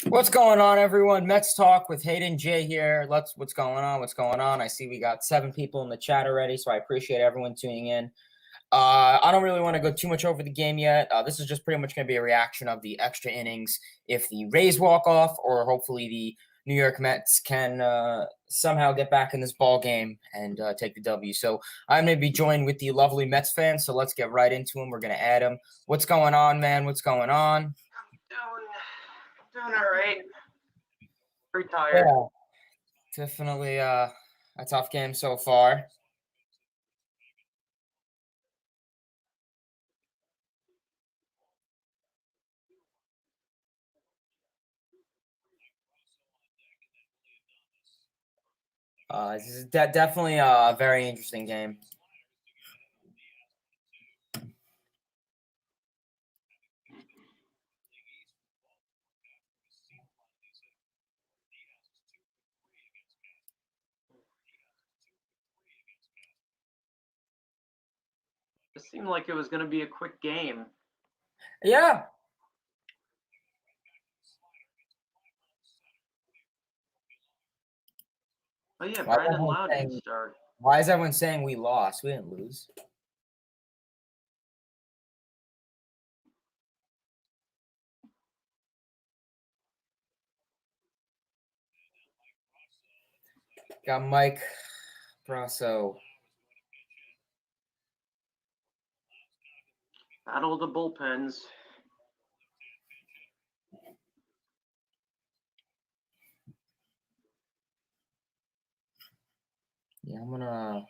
What's going on, everyone? Mets Talk with Hayden J here. What's going on? What's going on? I see we got 7 people in the chat already, so I appreciate everyone tuning in. I don't really want to go too much over the game yet. This is just pretty much going to be a reaction of the extra innings if the Rays walk off, or hopefully the New York Mets can somehow get back in this ball game and take the W. So I'm going to be joined with the lovely Mets fans, so let's get right into him. We're going to add him. What's going on, man? What's going on? Doing all right. Pretty tired. Yeah, definitely a tough game so far. This is definitely a very interesting game. It seemed like it was going to be a quick game. Yeah. Oh, yeah, Brandon Lowe didn't start. Why is everyone saying we lost? We didn't lose. Got Mike Brasso. Battle of the bullpens. Yeah, I'm gonna.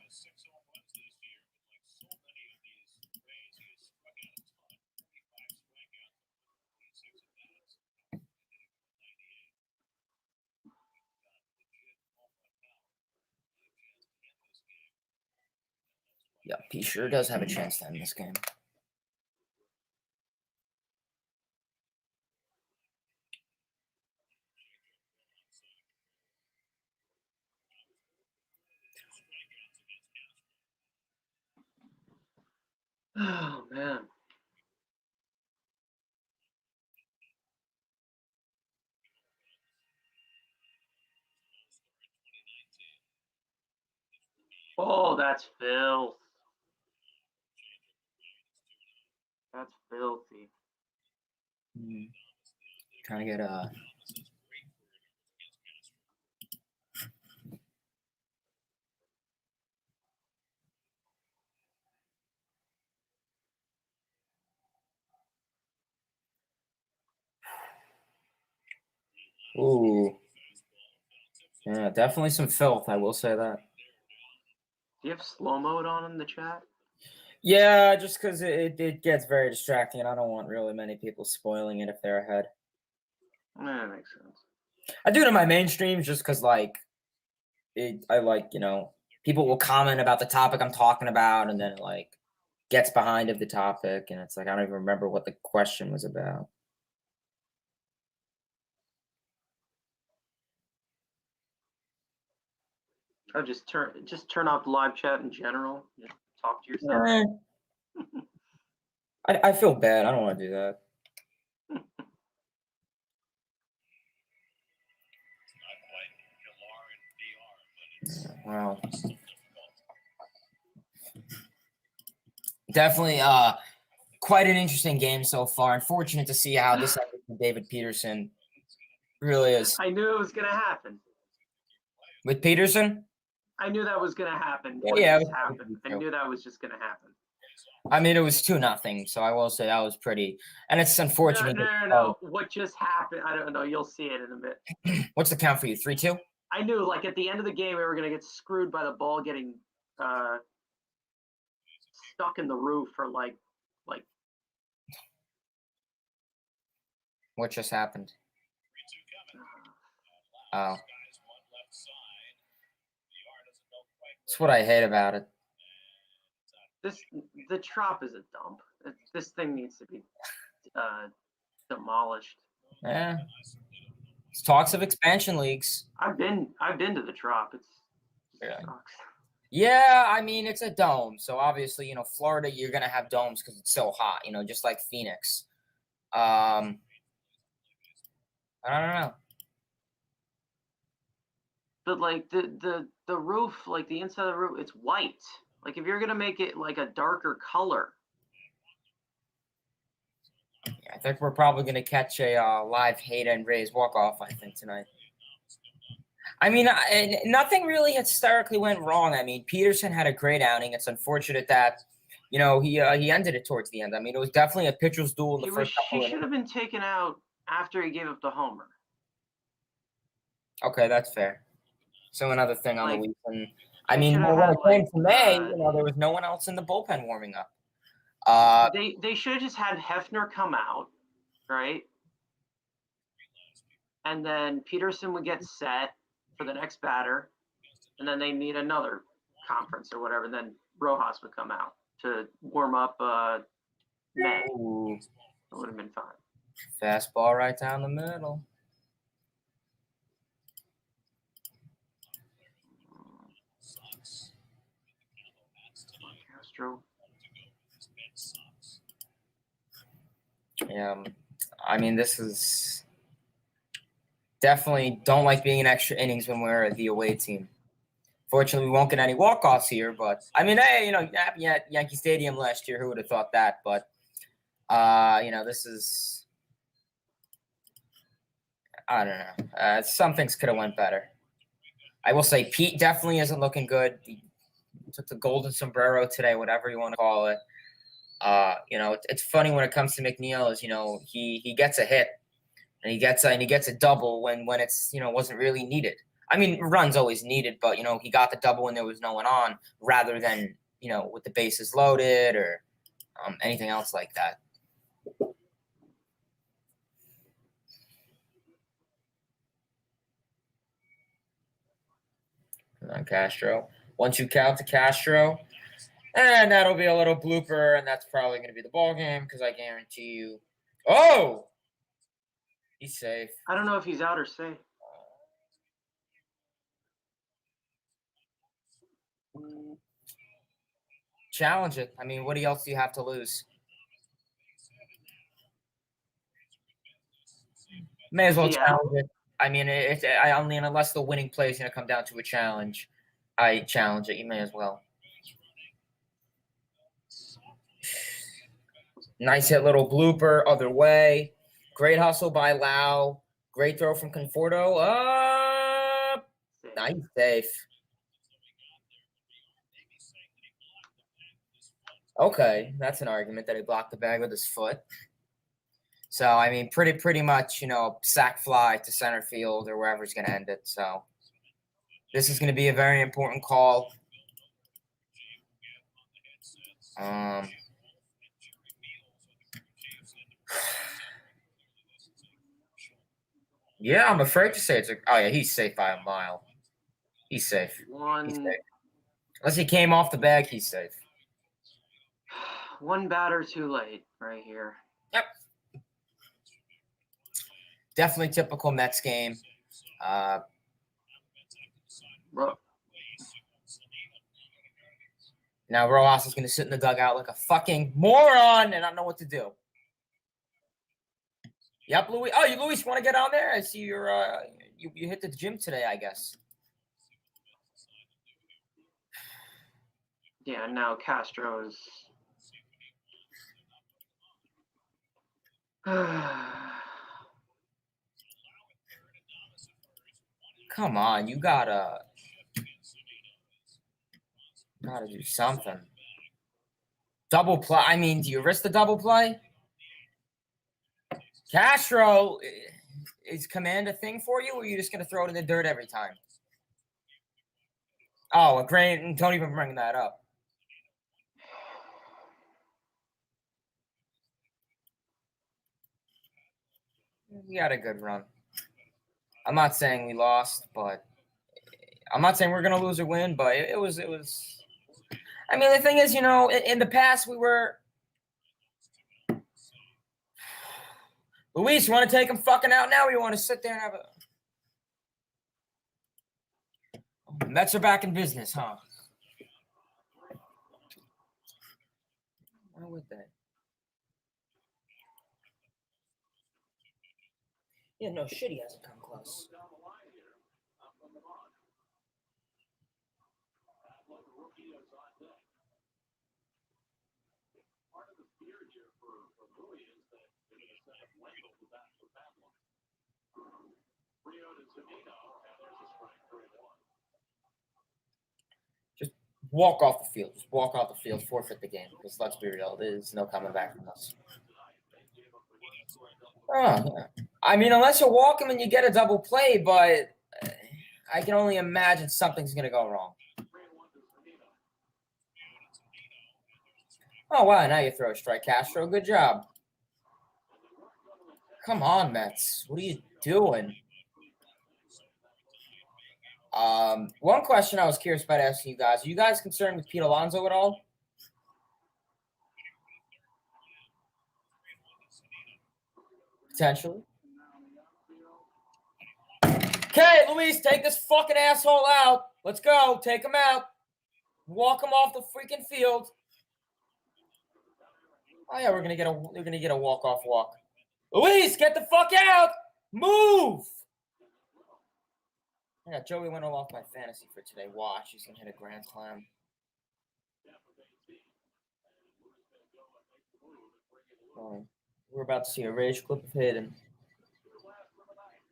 Yeah, he sure does have a chance to end this game. Oh, man. Oh, that's filth. That's filthy. Trying to get a. Ooh. Yeah, definitely some filth, I will say that. Do you have slow mode on in the chat? Yeah, just because it gets very distracting, and I don't want really many people spoiling it if they're ahead. That makes sense. I do it on my mainstreams just because, like, I like, people will comment about the topic I'm talking about, and then it, like, gets behind of the topic, and it's like, I don't even remember what the question was about. Oh, just turn off the live chat in general. Just talk to yourself. I feel bad. I don't want to do that. Wow. Definitely quite an interesting game so far. Unfortunate to see how this ended with David Peterson. Really is. I knew it was going to happen. With Peterson? I knew that was going to happen. Yeah, happened. I knew that was just going to happen. I mean, it was 2-0, so I will say that was pretty. And it's unfortunate. No. What just happened? I don't know. You'll see it in a bit. What's the count for you? 3-2? I knew, like, at the end of the game, we were going to get screwed by the ball getting stuck in the roof for, like. What just happened? Oh. That's what I hate about it. The Trop is a dump. This thing needs to be demolished. Yeah. It's talks of expansion leagues. I've been to the Trop. It sucks. Yeah, I mean, it's a dome. So obviously, Florida, you're going to have domes because it's so hot, just like Phoenix. I don't know. But like the roof, like the inside of the roof, it's white. Like if you're gonna make it like a darker color, Yeah, I think we're probably going to catch a live Hayden Rays walk-off, I think, tonight. I mean, nothing really historically went wrong. I mean, Peterson had a great outing. It's unfortunate that, he ended it towards the end. I mean, it was definitely a pitcher's duel in the first he couple should of have been taken out after he gave up the homer. Okay, that's fair. So another thing on the Like weekend. I they mean, should have when had it came like to May, there was no one else in the bullpen warming up. they should have just had Hefner come out, right? And then Peterson would get set for the next batter, and then they need another conference or whatever. And then Rojas would come out to warm up May. Ooh, It would have been fine. fastball right down the middle. Castro. Yeah, I mean, this is definitely don't like being in extra innings when we're the away team. Fortunately, we won't get any walk-offs here, but I mean, hey, happy at Yankee Stadium last year. Who would have thought that? But this is, I don't know. Some things could have went better. I will say Pete definitely isn't looking good. He took the golden sombrero today, whatever you want to call it. It's funny when it comes to McNeil is, he gets a hit and he gets a double when it's, wasn't really needed. I mean, runs always needed, but he got the double when there was no one on rather than, with the bases loaded or anything else like that. On Castro. Once you count to Castro, and that'll be a little blooper, and that's probably going to be the ball game because I guarantee you. Oh, he's safe. I don't know if he's out or safe. Challenge it. I mean, what else do you have to lose? May as well challenge it. I mean, unless the winning play is going to come down to a challenge, I challenge it. You may as well. Nice hit, little blooper, other way. Great hustle by Lau. Great throw from Conforto. Nice safe. Okay, that's an argument that he blocked the bag with his foot. So, I mean, pretty much, sack fly to center field or wherever he's going to end it. So, this is going to be a very important call. Yeah, I'm afraid to say he's safe by a mile. He's safe. He's safe. Unless he came off the bag, he's safe. One batter too late right here. Yep. Definitely typical Mets game. Now Rojas is going to sit in the dugout like a fucking moron and not know what to do. Yep, Luis. Oh, Luis, want to get on there? I see you're you hit the gym today, I guess. Yeah, now Castro's. Come on, you gotta do something. Double play. I mean, do you risk the double play? Castro, is command a thing for you, or are you just gonna throw it in the dirt every time? Oh, great! Don't even bring that up. We had a good run. I'm not saying we lost, but I'm not saying we're gonna lose or win, but it was. I mean, the thing is, in the past we were. Luis, you want to take him fucking out now, or you want to sit there and have a? Mets are back in business, huh? Why would they? Yeah, no shit, he hasn't come close. Just walk off the field. Just walk off the field, forfeit the game. Because let's be real, there's no coming back from this. Oh, yeah. I mean, unless you walk him and you get a double play, but I can only imagine something's going to go wrong. Oh, wow, now you throw a strike, Castro. Good job. Come on, Mets. What are you doing? One question I was curious about asking you guys. Are you guys concerned with Pete Alonso at all? Potentially. Okay, Luis, take this fucking asshole out. Let's go. Take him out. Walk him off the freaking field. Oh yeah, we're gonna get a walk-off walk. Luis, get the fuck out! Move! Yeah, Joey went all off my fantasy for today. Watch, he's gonna hit a grand slam. Oh, we're about to see a rage clip of Hayden.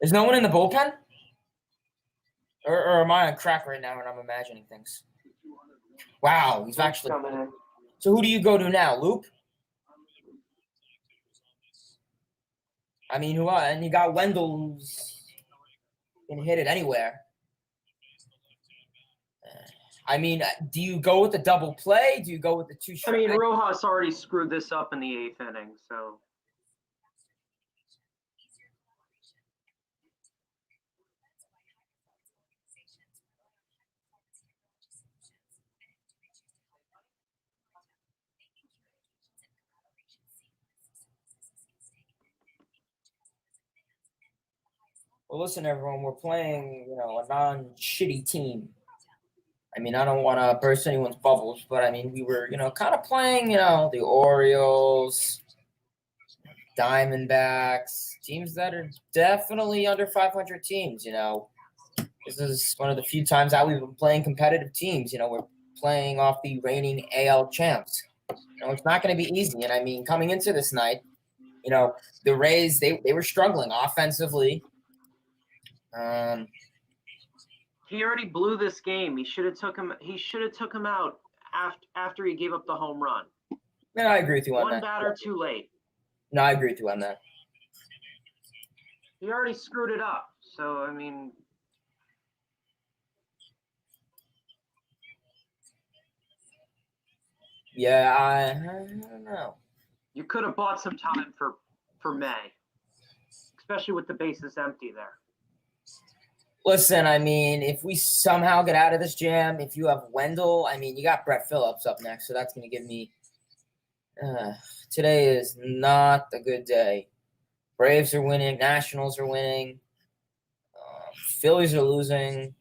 Is no one in the bullpen? Or am I on crack right now and I'm imagining things? Wow, he's actually coming in. So who do you go to now, Luke? I mean, who? And you got Wendell's can hit it anywhere. I mean, do you go with the double play? Do you go with the two? I mean, Rojas already screwed this up in the 8th inning, so. Well, listen, everyone, we're playing, a non-shitty team. I mean, I don't want to burst anyone's bubbles, but I mean, we were, kind of playing, the Orioles, Diamondbacks, teams that are definitely under 500 teams. This is one of the few times that we've been playing competitive teams. We're playing off the reigning AL champs. It's not going to be easy. And I mean, coming into this night, the Rays, they were struggling offensively. He already blew this game. He should have took him out after he gave up the home run. Yeah, I agree with you on that. One batter too late. No, I agree with you on that. He already screwed it up. So I mean, yeah, I don't know. You could have bought some time for May, especially with the bases empty there. Listen, I mean, if we somehow get out of this jam, if you have Wendell, I mean, you got Brett Phillips up next, so that's going to give me today is not a good day. Braves are winning. Nationals are winning. Phillies are losing.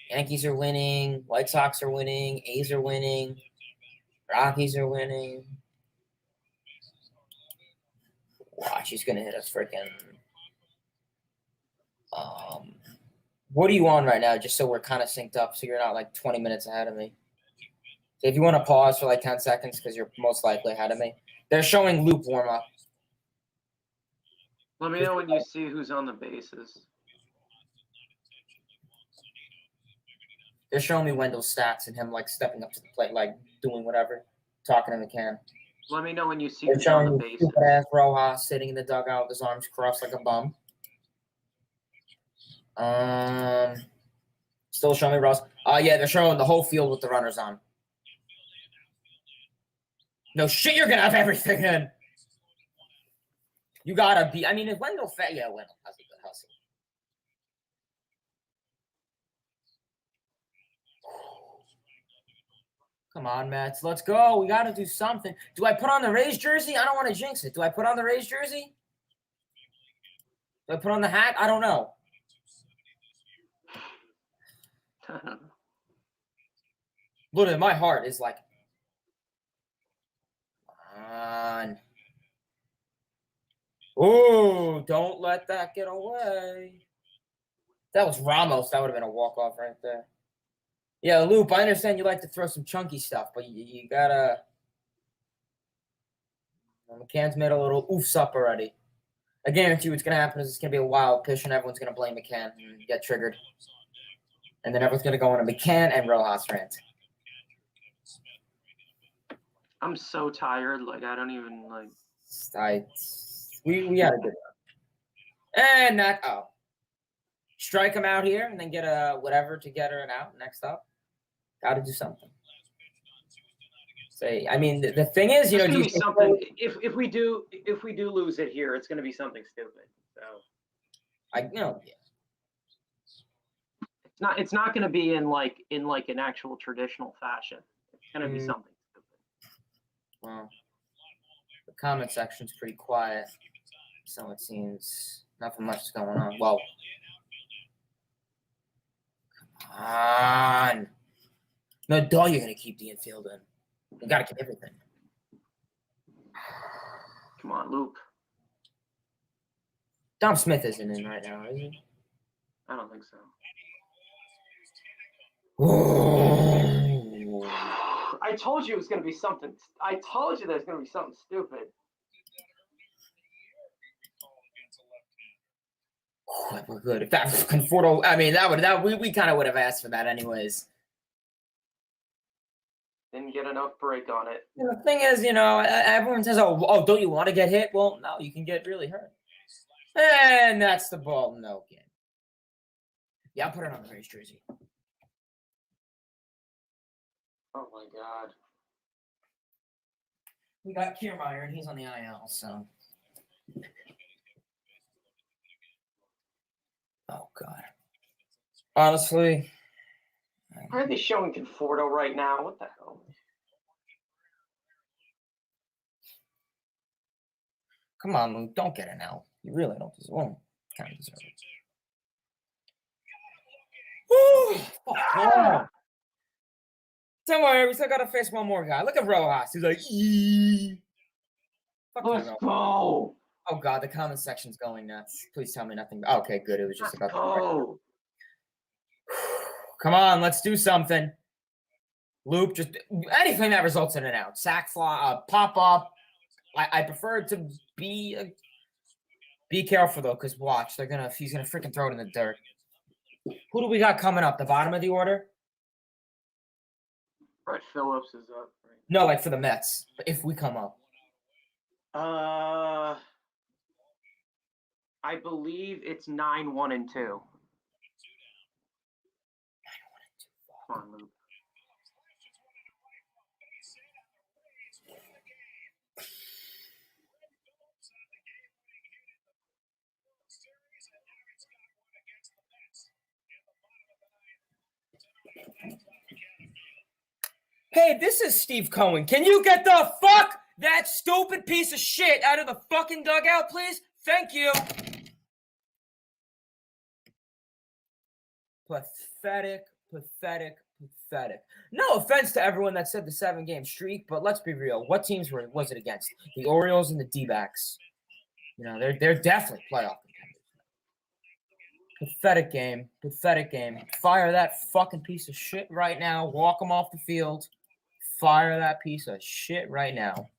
Yankees are winning. White Sox are winning. A's are winning. Rockies are winning. Watch, he's going to hit us freaking. What are you on right now? Just so we're kind of synced up, so you're not like 20 minutes ahead of me. So if you want to pause for like 10 seconds, because you're most likely ahead of me. They're showing Loop warm up. Let me know when you see who's on the bases. They're showing me Wendell's stats and him like stepping up to the plate, like doing whatever, talking in the can. Let me know when you see They're who's on the showing bases. stupid ass Rojas sitting in the dugout with his arms crossed like a bum. Still showing me Ross. Yeah, they're showing the whole field with the runners on. No shit, you're gonna have everything in. You gotta be. I mean, if Wendell Wendell has a good hustle. Come on, Mets. Let's go. We gotta do something. Do I put on the Rays jersey? I don't want to jinx it. Do I put on the Rays jersey? Do I put on the hat? I don't know. Literally, my heart is like, come on. Oh, don't let that get away. That was Ramos. That would have been a walk-off right there. Yeah, Loop, I understand you like to throw some chunky stuff, but you gotta... McCann's made a little oofs up already. I guarantee you what's going to happen is it's going to be a wild pitch, and everyone's going to blame McCann and get triggered. And then everyone's going to go on a McCann and Rojas rant. I'm so tired. Like, I don't even, like... We got to do that. And that... Oh. Strike him out here and then get a whatever to get her an out next up. Got to do something. Say, I mean, the thing is, you know, It's gonna be something. If we do lose it here, it's gonna be something stupid. So yeah. It's not gonna be in like an actual traditional fashion. It's gonna be something stupid. Well, the comment section's pretty quiet, so it seems nothing much is going on. Well, come on. No, duh, you're gonna keep the infield in. You gotta keep everything. Come on, Luke. Dom Smith isn't in right now, is he? I don't think so. Ooh. I told you it was going to be something. I told you there's going to be something stupid. Oh, we're good. If that was Conforto, I mean, we kind of would have asked for that anyways. Didn't get enough break on it. And the thing is, you know, everyone says, oh, don't you want to get hit? Well, no, you can get really hurt. And that's the ball. No game. Yeah, I'll put it on the Rays jersey. Oh, my God. We got Kiermaier, and he's on the IL, so. Oh, God. Honestly. Why are they showing Conforto right now? What the hell? Come on, Luke. Don't get an L. You really don't deserve it. Well, kind of deserve it. Oh. Don't worry, we still got to face one more guy. Look at Rojas. He's like, eee. Let's go. Oh, God, the comment section's going nuts. Please tell me nothing. Okay, good. It was just about go. Come on, let's do something. Loop, just anything that results in an out. Sack fly, pop up. I prefer to be careful, though, because watch. He's going to freaking throw it in the dirt. Who do we got coming up? The bottom of the order? Brett Phillips is up. Right? No, like for the Mets, if we come up. I believe it's 9-1 and 2. Come on, Luke. Hey, this is Steve Cohen. Can you get the fuck that stupid piece of shit out of the fucking dugout, please? Thank you. Pathetic. No offense to everyone that said the 7-game streak, but let's be real. What teams was it against? The Orioles and the D-backs. You know, they're definitely playoff contenders. Pathetic game. Fire that fucking piece of shit right now. Walk him off the field. Fire that piece of shit right now.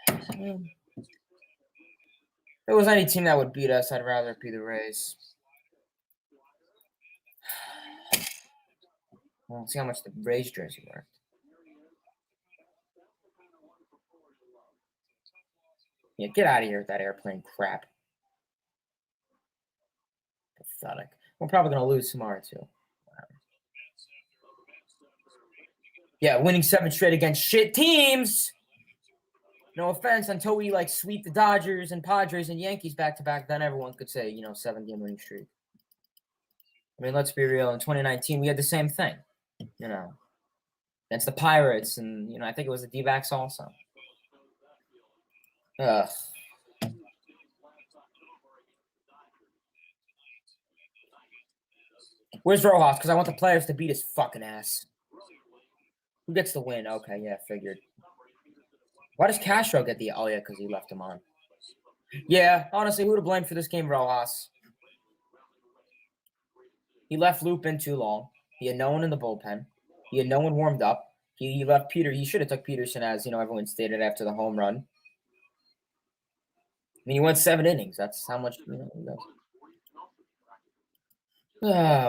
If there was any team that would beat us, I'd rather it be the Rays. Well, let's see how much the Rays jersey worth. Yeah, get out of here with that airplane crap. Pathetic. We're probably going to lose tomorrow, too. Whatever. Yeah, winning 7 straight against shit teams. No offense, until we, sweep the Dodgers and Padres and Yankees back-to-back, then everyone could say, 7-game winning streak. I mean, let's be real. In 2019, we had the same thing, against the Pirates, and, I think it was the D-backs also. Ugh. Where's Rojas? Because I want the players to beat his fucking ass. Who gets the win? Okay, yeah, figured. Why does Castro get the... Oh, yeah, because he left him on. Yeah, honestly, who to blame for this game, Rojas? He left Loop in too long. He had no one in the bullpen. He had no one warmed up. He left Peter. He should have took Peterson, as everyone stated after the home run. I mean, he went 7 innings. That's how much he does.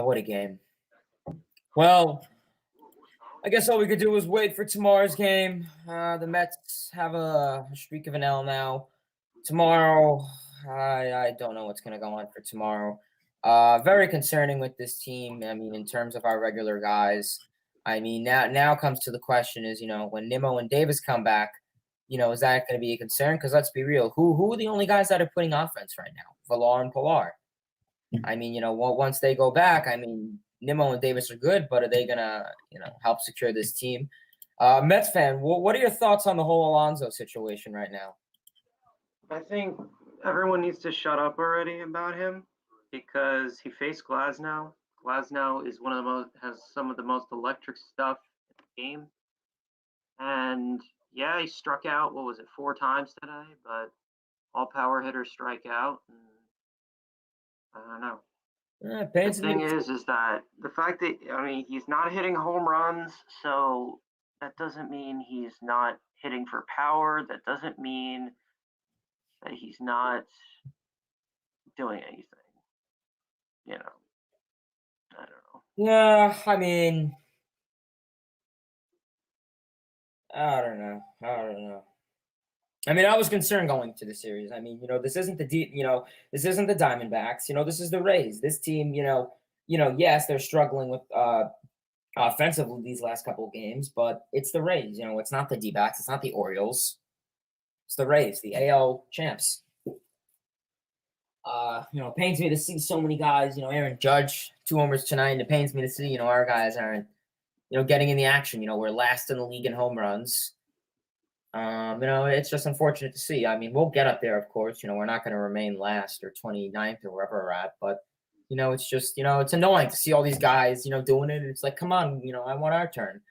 What a game. Well, I guess all we could do was wait for tomorrow's game. The Mets have a streak of an L now. Tomorrow, I don't know what's going to go on for tomorrow. Very concerning with this team. I mean, in terms of our regular guys. I mean, now comes to the question is, when Nimmo and Davis come back, is that going to be a concern? Because let's be real, who are the only guys that are putting offense right now? Villar and Pilar. I mean, once they go back, I mean, Nimmo and Davis are good, but are they gonna, help secure this team? Mets fan, what are your thoughts on the whole Alonso situation right now? I think everyone needs to shut up already about him because he faced Glasnow. Glasnow is has some of the most electric stuff in the game. And yeah, he struck out, what was it, 4 times today, but all power hitters strike out. And I don't know. The thing is that the fact that, I mean, he's not hitting home runs, so that doesn't mean he's not hitting for power. That doesn't mean that he's not doing anything. You know, I don't know. Yeah, I mean, I don't know. I don't know. I mean, I was concerned going to the series. I mean, this isn't this isn't the Diamondbacks. This is the Rays. This team, yes, they're struggling with offensively these last couple of games, but it's the Rays. It's not the D-backs. It's not the Orioles. It's the Rays, the AL champs. It pains me to see so many guys. Aaron Judge, 2 homers tonight. It pains me to see our guys aren't getting in the action. We're last in the league in home runs. It's just unfortunate to see. I mean, we'll get up there, of course. We're not going to remain last or 29th or wherever we're at, but it's just it's annoying to see all these guys doing it. It's like, come on, I want our turn.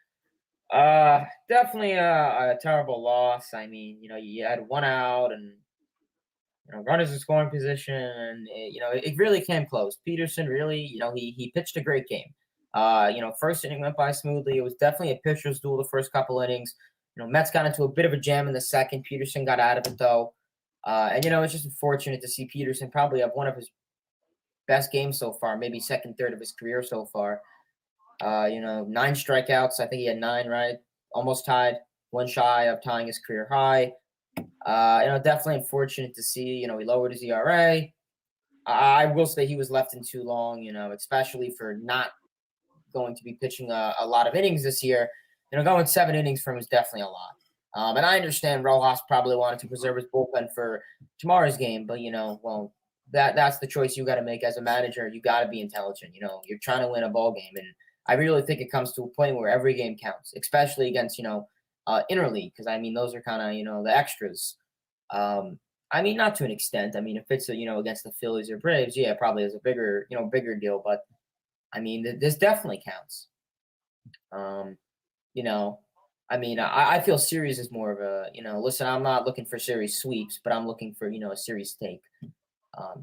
Definitely a terrible loss. I mean, you had 1 out and runners in scoring position, and it really came close. Peterson really, he pitched a great game. First inning went by smoothly. It was definitely a pitcher's duel the first couple innings. Mets got into a bit of a jam in the second. Peterson got out of it though, and it's just unfortunate to see Peterson probably have one of his best games so far, maybe second, third of his career so far. 9 strikeouts. I think he had 9, right? Almost tied, 1 shy of tying his career high. Definitely unfortunate to see, he lowered his ERA. I will say he was left in too long, especially for not going to be pitching a lot of innings this year. Going 7 innings for him is definitely a lot. And I understand Rojas probably wanted to preserve his bullpen for tomorrow's game, but well, that's the choice you got to make as a manager. You got to be intelligent. You're trying to win a ball game, and I really think it comes to a point where every game counts, especially against interleague, because I mean those are kind of the extras. I mean, not to an extent. I mean, if it's against the Phillies or Braves, yeah, probably is a bigger deal. But I mean, this definitely counts. You know, I mean, I feel series is more of a listen. I'm not looking for series sweeps, but I'm looking for a series take.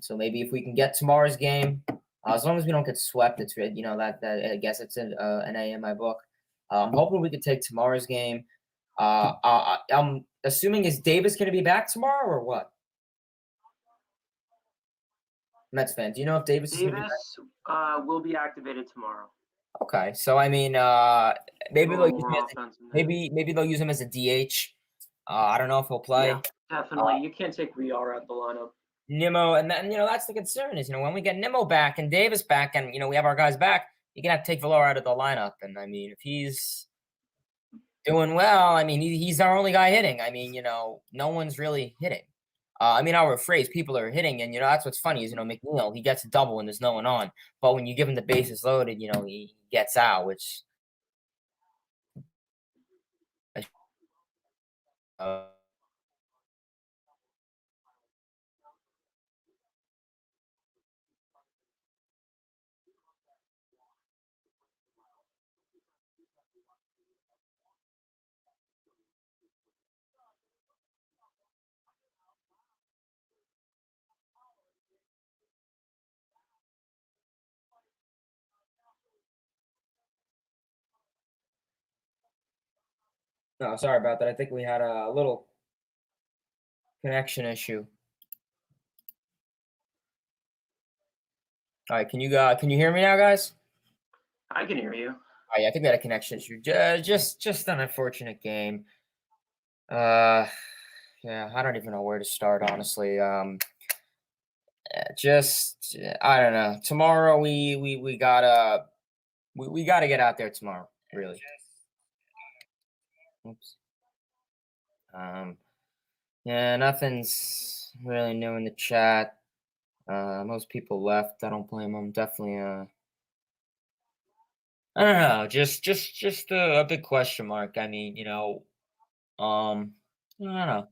So maybe if we can get tomorrow's game, as long as we don't get swept, it's that I guess it's an A in my book. I'm hoping we could take tomorrow's game. I'm assuming is Davis going to be back tomorrow or what? Mets fan, do you know if Davis is going to be back? Will be activated tomorrow. Okay, so I mean, maybe they'll use maybe they'll use him as a DH. I don't know if he'll play. Yeah, definitely. You can't take VR out of the lineup. Nimmo, and then that's the concern is when we get Nimmo back and Davis back, and we have our guys back, you're gonna have to take Villar out of the lineup. And I mean, if he's doing well, I mean, he's our only guy hitting. I mean, no one's really hitting. I mean, our phrase, people are hitting, and that's what's funny is McNeil, he gets a double when there's no one on, but when you give him the bases loaded, he gets out, which. No, sorry about that. I think we had a little connection issue. All right, can you hear me now, guys? I can hear you. Oh, yeah, I think we had a connection issue. Just an unfortunate game. Uh, yeah, I don't even know where to start, honestly. I don't know. Tomorrow we gotta get out there tomorrow. Really. Oops. Um, yeah, nothing's really new in the chat. Most people left. I don't blame them. Definitely. I don't know. Just a big question mark. I mean, I don't know.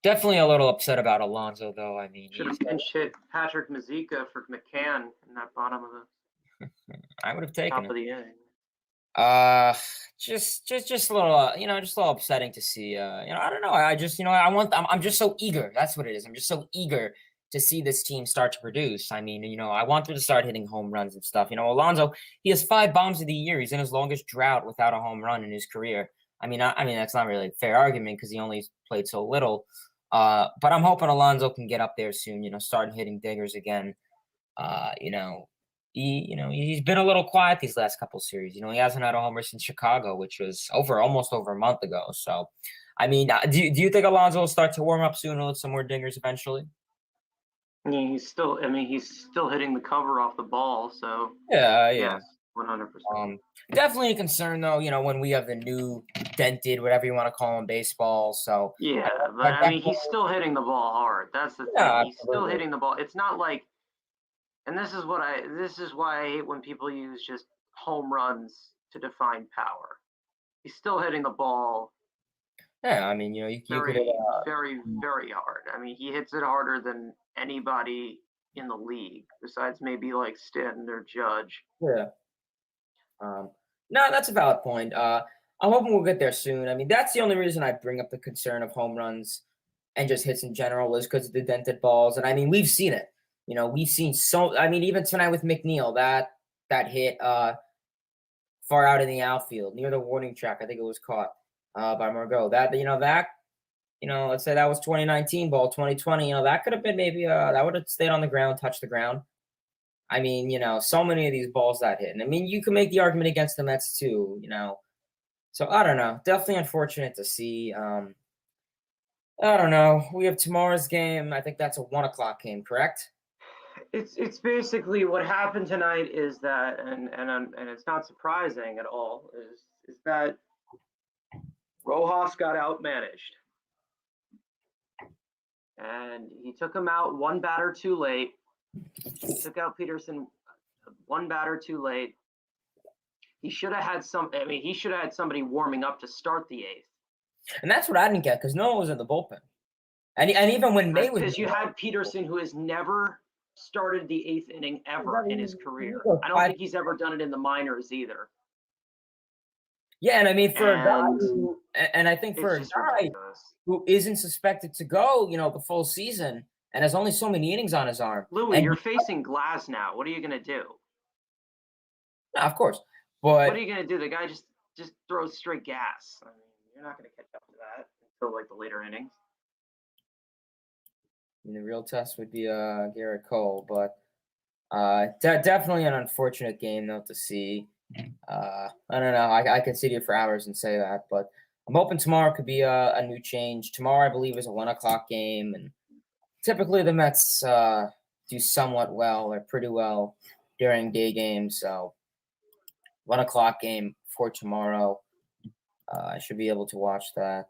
Definitely a little upset about Alonso, though. I mean, Should have pinch hit Patrick Mazika for McCann in that bottom of the I would have taken top it. of the inning. Uh, just a little, just a little upsetting to see. I don't know. I just, I'm just so eager. That's what it is. I'm just so eager to see this team start to produce. I mean, I want them to start hitting home runs and stuff. Alonso, he has 5 bombs of the year. He's in his longest drought without a home run in his career. I mean that's not really a fair argument because he only played so little. But I'm hoping Alonso can get up there soon. Start hitting dingers again. Uh, you know, he's been a little quiet these last couple series. He hasn't had a homer since Chicago, which was almost over a month ago. So, I mean, do you think Alonso will start to warm up soon and with some more dingers eventually? He's still hitting the cover off the ball. So Yeah. yes, 100%. Definitely a concern though. When we have the new dented, whatever you want to call them, baseball. So Yeah, but that I mean, definitely, he's still hitting the ball hard. That's the thing. yeah, He's still absolutely. hitting the ball. It's not like, and this is why I hate when people use just home runs to define power. He's still hitting the ball Yeah, I mean, you could. very, very, very hard. I mean, he hits it harder than anybody in the league, besides maybe like Stanton or Judge. Yeah. Um, no, that's a valid point. I'm hoping we'll get there soon. I mean, that's the only reason I bring up the concern of home runs and just hits in general is because of the dented balls. And I mean, we've seen it. We've seen so. I mean, even tonight with McNeil, that hit far out in the outfield near the warning track. I think it was caught by Margot. Let's say that was 2019 ball, 2020. That could have been maybe that would have stayed on the ground, touched the ground. I mean, so many of these balls that hit. And I mean, you can make the argument against the Mets too. So I don't know. Definitely unfortunate to see. I don't know. We have tomorrow's game. I think that's a 1 o'clock game, correct? It's basically what happened tonight is that, and it's not surprising at all, is that Rojas got outmanaged, and he took him out one batter too late. He took out Peterson one batter too late. He should have had he should have had somebody warming up to start the eighth. And that's what I didn't get because no one was in the bullpen. And even when May was, because you had Peterson, who has never started the eighth inning ever in his career. I don't think he's ever done it in the minors either. Yeah, and I mean for a guy and I think for a guy who isn't suspected to go, the full season and has only so many innings on his arm. Louis, you're facing Glass now. What are you gonna do? No, of course. But what are you gonna do? The guy just throws straight gas. I mean, you're not gonna catch up to that until like the later innings. The real test would be Garrett Cole, but definitely an unfortunate game though to see. I don't know. I could sit here for hours and say that, but I'm hoping tomorrow could be a new change. Tomorrow, I believe, is a 1 o'clock game, and typically the Mets do somewhat well or pretty well during day games. So 1 o'clock game for tomorrow. I should be able to watch that.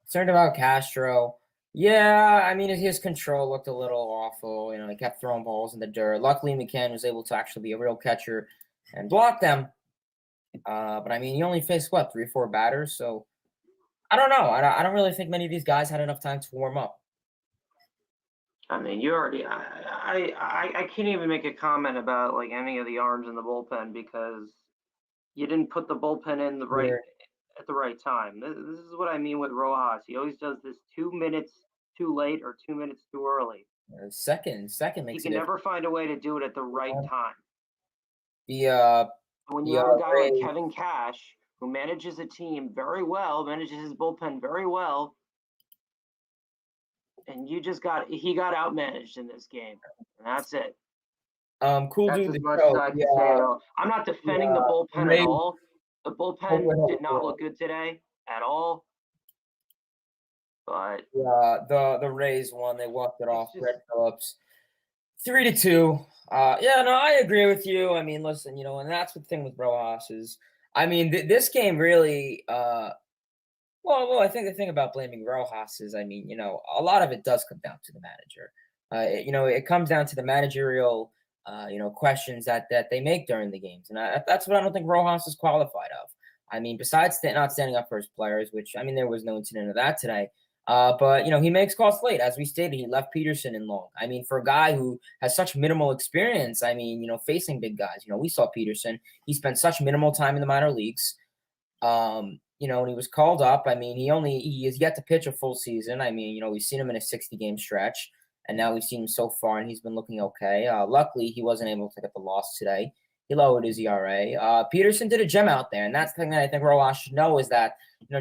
Concerned about Castro. Yeah, I mean, his control looked a little awful. He kept throwing balls in the dirt. Luckily, McCann was able to actually be a real catcher and block them. But I mean, he only faced what 3 or 4 batters, so I don't know. I don't really think many of these guys had enough time to warm up. I mean, you already. I can't even make a comment about like any of the arms in the bullpen because you didn't put the bullpen in at the right time. This is what I mean with Rojas. He always does this 2 minutes too late or 2 minutes too early. Second makes he can never find a way to do it at the right time. The when you have a guy like Kevin Cash who manages a team very well, manages his bullpen very well, and he got outmanaged in this game, and that's it. Cool That's dude. as The much as show. I can say at all. I'm not defending the bullpen at Rays all. The bullpen did not look good today at all. But the Rays won. They walked it off. just, Brett Phillips, 3-2. Yeah, no, I agree with you. I mean, listen, and that's the thing with Rojas is, I mean, this game really. Well, I think the thing about blaming Rojas is, I mean, a lot of it does come down to the manager. It comes down to the managerial, questions that they make during the games, and that's what I don't think Rojas is qualified of. I mean, besides not standing up for his players, which I mean, there was no incident of that today. But he makes calls late, as we stated. He left Peterson in long. I mean, for a guy who has such minimal experience, I mean, facing big guys. We saw Peterson. He spent such minimal time in the minor leagues. When he was called up, I mean, he has yet to pitch a full season. I mean, we've seen him in a 60-game stretch, and now we've seen him so far, and he's been looking okay. Luckily, he wasn't able to get the loss today. He lowered his ERA. Peterson did a gem out there, and that's the thing that I think Rojas should know is that,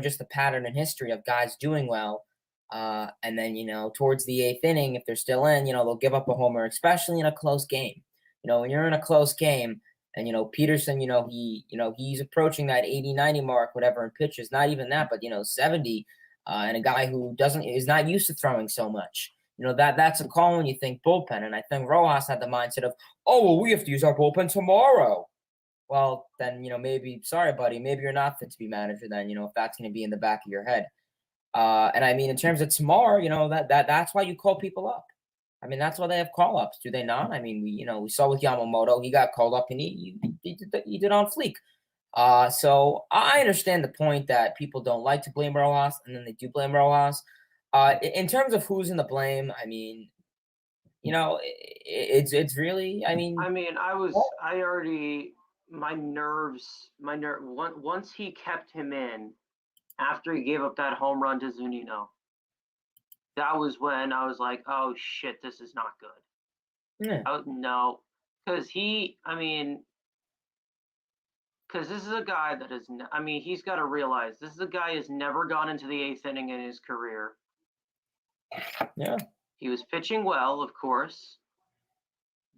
just the pattern and history of guys doing well. And then, towards the 8th inning, if they're still in, they'll give up a homer, especially in a close game. When you're in a close game, and, Peterson, he's approaching that 80, 90 mark, whatever in pitches, not even that, but, 70, and a guy who is not used to throwing so much. That's a call when you think bullpen. And I think Rojas had the mindset of, oh, well, we have to use our bullpen tomorrow. Well, then, maybe, sorry, buddy, maybe you're not fit to be manager then, if that's going to be in the back of your head. And I mean, in terms of tomorrow, that's why you call people up. I mean, that's why they have call-ups, do they not? I mean, we saw with Yamamoto, he got called up and he did on fleek. So I understand the point that people don't like to blame Rojas, and then they do blame Rojas. In terms of who's in the blame, I mean, it's really, I mean, once he kept him in after he gave up that home run to Zunino, that was when I was like, oh shit, this is not good. Yeah. No, because this is a guy that is, he's got to realize this is a guy who's never gone into the 8th inning in his career. Yeah. He was pitching well, of course,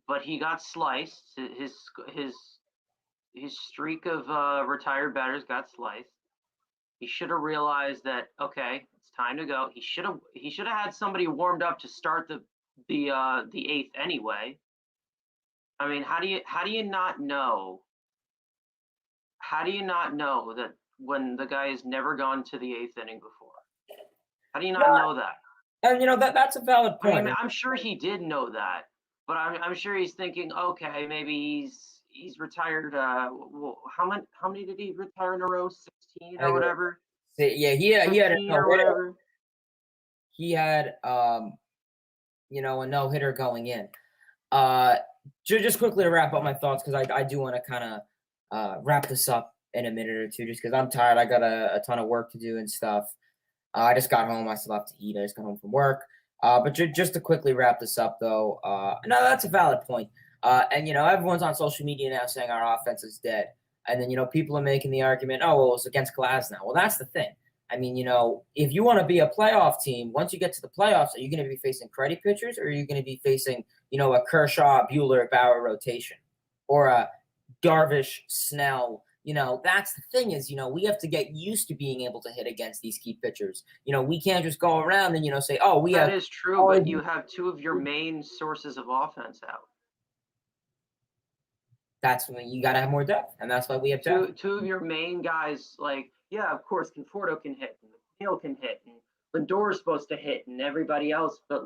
but he got sliced. His streak of retired batters got sliced. He should have realized that, okay, it's time to go. He should have had somebody warmed up to start the 8th anyway. I mean, how do you not know? How do you not know that when the guy has never gone to the 8th inning before? How do you not know that? And that's a valid point. I mean, I'm sure he did know that, but I'm sure he's thinking, okay, maybe he's retired. Well, how many did he retire in a row? 16 or whatever. Yeah, he had a no-hitter. He had a no-hitter going in. Just quickly to wrap up my thoughts, because I do want to kind of wrap this up in a minute or two, just because I'm tired. I got a ton of work to do and stuff. I just got home. I still have to eat. I just got home from work. But just to quickly wrap this up, though, no, that's a valid point. And, everyone's on social media now saying our offense is dead. And then, people are making the argument, oh, well, it's against Glasnow. Well, that's the thing. I mean, if you want to be a playoff team, once you get to the playoffs, are you going to be facing credit pitchers, or are you going to be facing, a Kershaw, Buehler, Bauer rotation, or a Darvish, Snell? That's the thing is, we have to get used to being able to hit against these key pitchers. We can't just go around and, say, oh, That is true, but you have two of your main sources of offense out. That's when you got to have more depth, and that's why we have depth. Two of your main guys, of course, Conforto can hit, and Hill can hit, and Lindor is supposed to hit, and everybody else, but,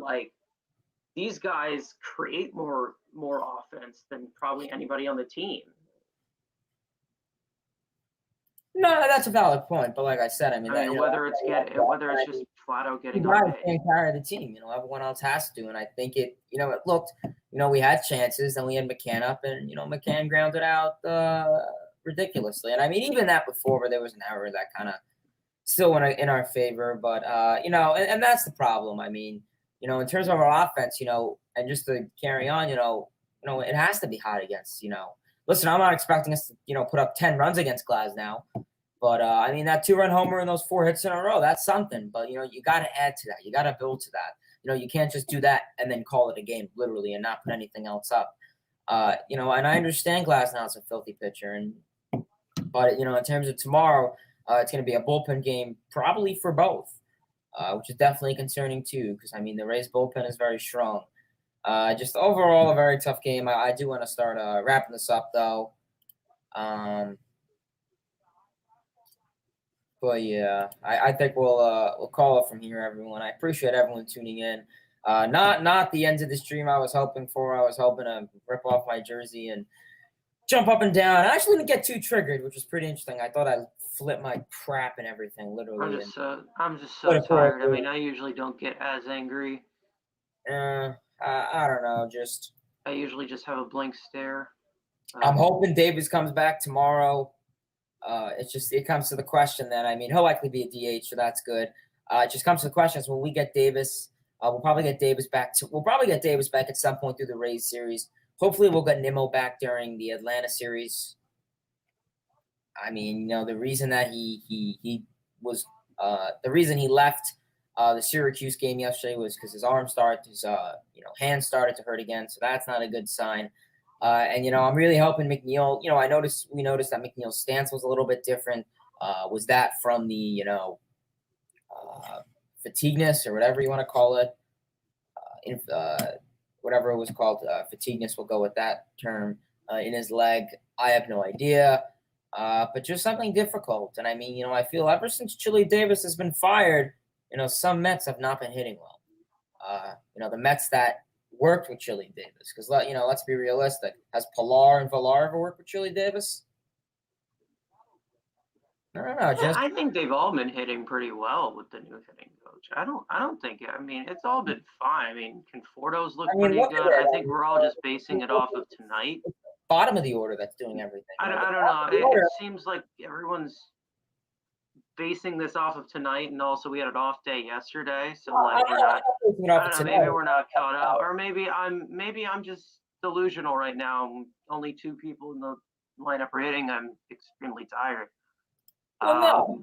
these guys create more offense than probably anybody on the team. No, that's a valid point, but like I said, I mean, whether it's just flat out getting on base. Can't carry the team. Everyone else has to, and I think it looked. We had chances, then we had McCann up, and McCann grounded out ridiculously. And I mean, even that before, where there was an error that kind of still went in our favor. But and that's the problem. I mean, in terms of our offense, and just to carry on, it has to be hot against. Listen, I'm not expecting us to put up 10 runs against Glasnow. But I mean, that 2-run homer and those 4 hits in a row, that's something. But you got to add to that. You got to build to that. You can't just do that and then call it a game, literally, and not put anything else up. And I understand Glasnow's a filthy pitcher, but in terms of tomorrow, it's going to be a bullpen game, probably for both, which is definitely concerning too. Because I mean, the Rays bullpen is very strong. Just overall, a very tough game. I do want to start wrapping this up though. But yeah, I think we'll call it from here, everyone. I appreciate everyone tuning in. Not the end of the stream I was hoping for. I was hoping to rip off my jersey and jump up and down. I actually didn't get too triggered, which was pretty interesting. I thought I'd flip my crap and everything, literally. I'm just so tired. I mean, I usually don't get as angry. I don't know. I usually just have a blank stare. I'm hoping Davis comes back tomorrow. It comes to the question that, I mean, he'll likely be a DH, so that's good. It just comes to the question is, when we get Davis, we'll probably get Davis back at some point through the Rays series. Hopefully we'll get Nimmo back during the Atlanta series. I mean, the reason that he left the Syracuse game yesterday was because his hand started to hurt again, so that's not a good sign. And I'm really hoping McNeil. We noticed that McNeil's stance was a little bit different. Was that from the fatigueness or whatever you want to call it? Whatever it was called, fatigueness. We'll go with that term in his leg. I have no idea, but just something difficult. And I mean, I feel ever since Chili Davis has been fired, some Mets have not been hitting well. The Mets that worked with Chili Davis, because let's be realistic. Has Pilar and Villar ever worked with Chili Davis? I don't know. I think they've all been hitting pretty well with the new hitting coach. I don't think. I mean, it's all been fine. I mean, Conforto's look pretty good. I think we're all just basing it off of tonight. Bottom of the order that's doing everything. I don't know. It seems like everyone's basing this off of tonight, and also we had an off day yesterday, so like maybe we're not caught up, or maybe I'm just delusional right now. Only 2 people in the lineup are hitting. I'm extremely tired. Well,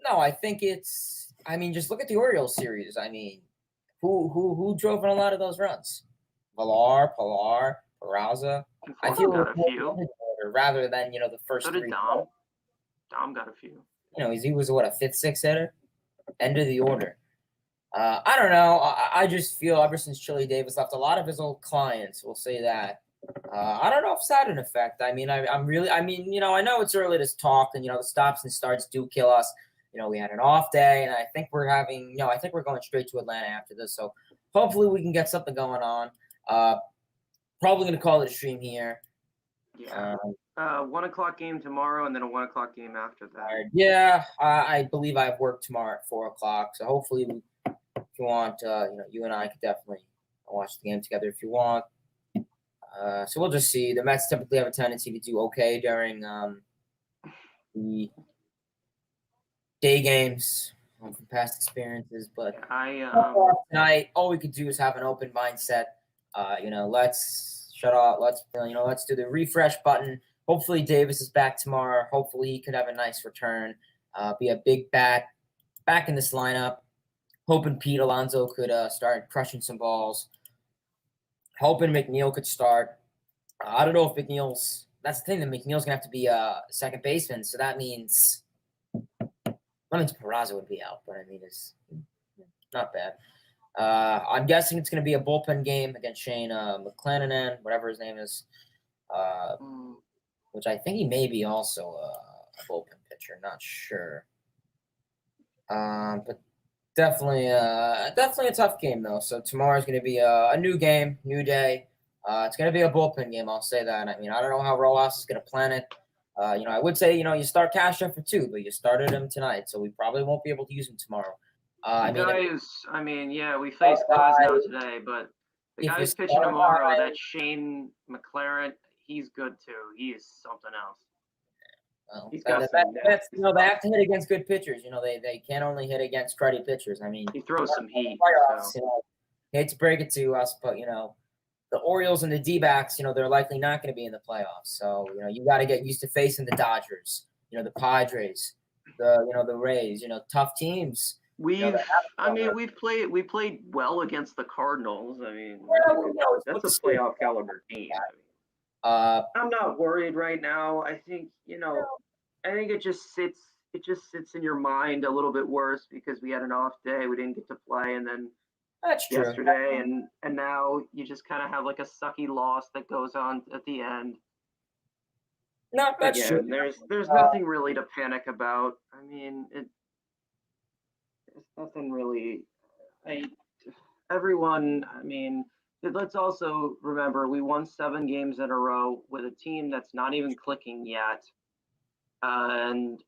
no, I think it's. I mean, just look at the Orioles series. I mean, who drove in a lot of those runs? Villar, Pilar, Peraza. I feel got a few rather than the first. So did 3. Dom got a few. He was a 5th, 6th hitter, end of the order. I don't know. I just feel ever since Chili Davis left, a lot of his old clients will say that. I don't know if it's had an effect. I mean, I know it's early to talk, and the stops and starts do kill us. We had an off day, and I think we're going straight to Atlanta after this. So hopefully we can get something going on. Probably going to call it a stream here. Yeah. 1 o'clock game tomorrow, and then a 1 o'clock game after that. Yeah, I believe I have work tomorrow at 4 o'clock. So hopefully, if you want, you and I could definitely watch the game together if you want. So we'll just see. The Mets typically have a tendency to do okay during the day games from past experiences. But tonight, all we could do is have an open mindset. Let's shut off. Let's do the refresh button. Hopefully Davis is back tomorrow. Hopefully he could have a nice return. Be a big bat back in this lineup. Hoping Pete Alonso could start crushing some balls. Hoping McNeil could start. I don't know if McNeil's. That's the thing. That McNeil's gonna have to be a second baseman. So that means Peraza would be out. But I mean, it's not bad. I'm guessing it's gonna be a bullpen game against Shane McClanahan, whatever his name is. Which I think he may be also a bullpen pitcher. Not sure. But definitely a tough game though. So tomorrow's going to be a new game, new day. It's going to be a bullpen game. I'll say that. I mean, I don't know how Rojas is going to plan it. I would say you start Castro for 2, but you started him tonight, so we probably won't be able to use him tomorrow. We faced Glasnow today, but the guy who's pitching tomorrow, that Shane McClanahan, he's good too. He is something else. Well, they have to hit against good pitchers. They can't only hit against cruddy pitchers. I mean, he throws some heat. Playoffs, hate to break it to us, but the Orioles and the D-backs, they're likely not going to be in the playoffs. So you got to get used to facing the Dodgers, the Padres, the Rays. Tough temes. We've, that we played well against the Cardinals. I mean, that's a it's playoff caliber team. I'm not worried right now. I think it just sits in your mind a little bit worse because we had an off day. We didn't get to play, and then That's true. yesterday, and now you just kind of have like a sucky loss that goes on at the end. No, that's true. There's nothing really to panic about. I mean, there's nothing really. Everyone. I mean, let's also remember we won 7 games in a row with a team that's not even clicking yet, and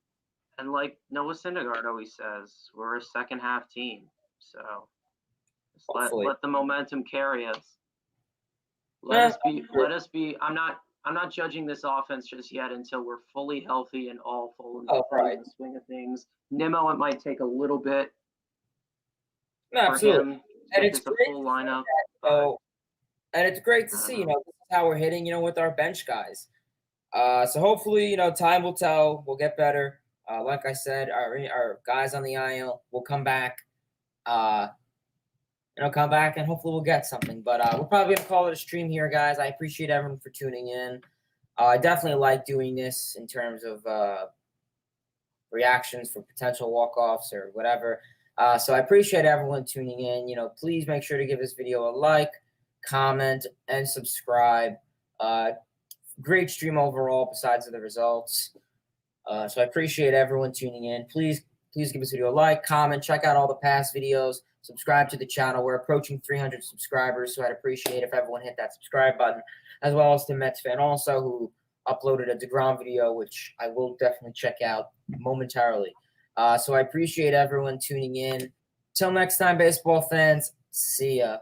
like Noah Syndergaard always says, we're a second half team. So just let the momentum carry us. Let us be. I'm not judging this offense just yet until we're fully healthy and all full in the swing of things. Nimmo, it might take a little bit for him to get this a full lineup. And it's great to see, this is how we're hitting, with our bench guys. So hopefully, time will tell. We'll get better. Like I said, our guys on the IL will come back. Come back and hopefully we'll get something. But we're probably gonna call it a stream here, guys. I appreciate everyone for tuning in. I definitely like doing this in terms of reactions for potential walk-offs or whatever. So I appreciate everyone tuning in. Please make sure to give this video a like, comment, and subscribe. Great stream overall, besides the results. So I appreciate everyone tuning in. Please give this video a like, comment, check out all the past videos, subscribe to the channel. We're approaching 300 subscribers, so I'd appreciate if everyone hit that subscribe button, as well as to Mets fan also, who uploaded a DeGrom video, which I will definitely check out momentarily. So I appreciate everyone tuning in. Till next time, baseball fans, see ya.